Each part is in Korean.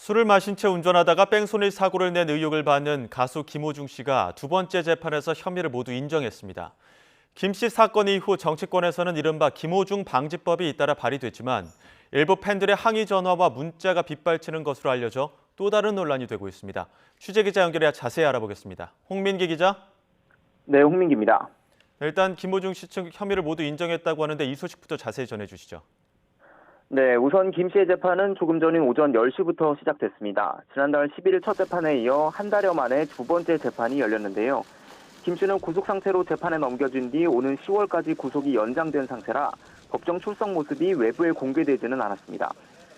술을 마신 채 운전하다가 뺑소니 사고를 낸 의혹을 받는 가수 김호중 씨가 두 번째 재판에서 혐의를 모두 인정했습니다. 김 씨 사건 이후 정치권에서는 이른바 김호중 방지법이 잇따라 발의됐지만 일부 팬들의 항의 전화와 문자가 빗발치는 것으로 알려져 또 다른 논란이 되고 있습니다. 취재기자 연결해 자세히 알아보겠습니다. 홍민기 기자. 네, 홍민기입니다. 일단 김호중 씨 측 혐의를 모두 인정했다고 하는데 이 소식부터 자세히 전해주시죠. 네, 우선 김 씨의 재판은 조금 전인 오전 10시부터 시작됐습니다. 지난달 11일 첫 재판에 이어 한 달여 만에 두 번째 재판이 열렸는데요. 김 씨는 구속 상태로 재판에 넘겨진 뒤 오는 10월까지 구속이 연장된 상태라 법정 출석 모습이 외부에 공개되지는 않았습니다.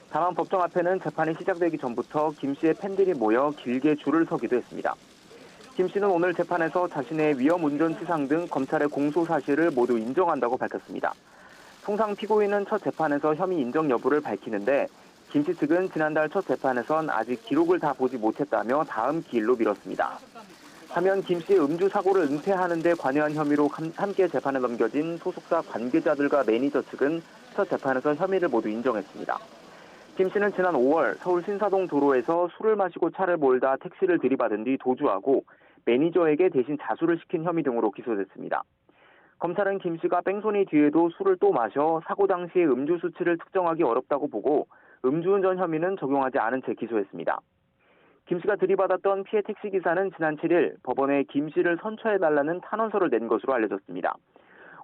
다만 법정 앞에는 재판이 시작되기 전부터 김 씨의 팬들이 모여 길게 줄을 서기도 했습니다. 김 씨는 오늘 재판에서 자신의 위험 운전 치상 등 검찰의 공소 사실을 모두 인정한다고 밝혔습니다. 통상 피고인은 첫 재판에서 혐의 인정 여부를 밝히는데 김 씨 측은 지난달 첫 재판에선 아직 기록을 다 보지 못했다며 다음 기일로 미뤘습니다. 하면 김 씨의 음주 사고를 은폐하는 데 관여한 혐의로 함께 재판에 넘겨진 소속사 관계자들과 매니저 측은 첫 재판에서 혐의를 모두 인정했습니다. 김 씨는 지난 5월 서울 신사동 도로에서 술을 마시고 차를 몰다 택시를 들이받은 뒤 도주하고 매니저에게 대신 자수를 시킨 혐의 등으로 기소됐습니다. 검찰은 김 씨가 뺑소니 뒤에도 술을 또 마셔 사고 당시의 음주 수치를 측정하기 어렵다고 보고 음주운전 혐의는 적용하지 않은 채 기소했습니다. 김 씨가 들이받았던 피해 택시기사는 지난 7일 법원에 김 씨를 선처해달라는 탄원서를 낸 것으로 알려졌습니다.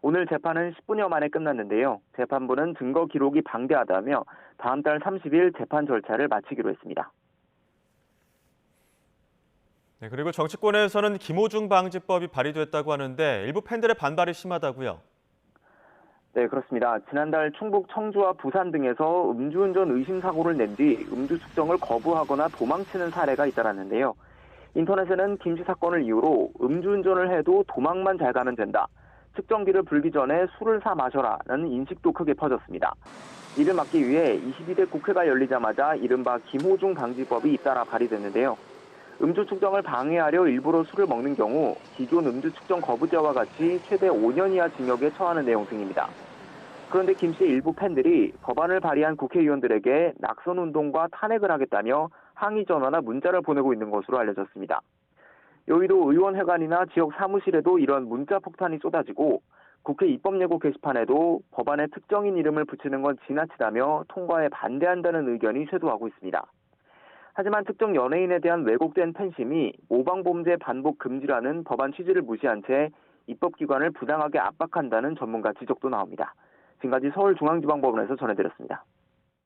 오늘 재판은 10분여 만에 끝났는데요. 재판부는 증거 기록이 방대하다며 다음 달 30일 재판 절차를 마치기로 했습니다. 네, 그리고 정치권에서는 김호중 방지법이 발의됐다고 하는데 일부 팬들의 반발이 심하다고요. 네, 그렇습니다. 지난달 충북 청주와 부산 등에서 음주운전 의심 사고를 낸 뒤 음주 측정을 거부하거나 도망치는 사례가 잇따랐는데요. 인터넷에는 김 씨 사건을 이유로 음주운전을 해도 도망만 잘 가면 된다. 측정기를 불기 전에 술을 사 마셔라라는 인식도 크게 퍼졌습니다. 이를 막기 위해 22대 국회가 열리자마자 이른바 김호중 방지법이 잇따라 발의됐는데요. 음주 측정을 방해하려 일부러 술을 먹는 경우 기존 음주 측정 거부죄와 같이 최대 5년 이하 징역에 처하는 내용 등입니다. 그런데 김 씨의 일부 팬들이 법안을 발의한 국회의원들에게 낙선운동과 탄핵을 하겠다며 항의 전화나 문자를 보내고 있는 것으로 알려졌습니다. 여의도 의원회관이나 지역 사무실에도 이런 문자 폭탄이 쏟아지고 국회 입법예고 게시판에도 법안에 특정인 이름을 붙이는 건 지나치다며 통과에 반대한다는 의견이 쇄도하고 있습니다. 하지만 특정 연예인에 대한 왜곡된 팬심이 모방범죄 반복 금지라는 법안 취지를 무시한 채 입법기관을 부당하게 압박한다는 전문가 지적도 나옵니다. 지금까지 서울중앙지방법원에서 전해드렸습니다.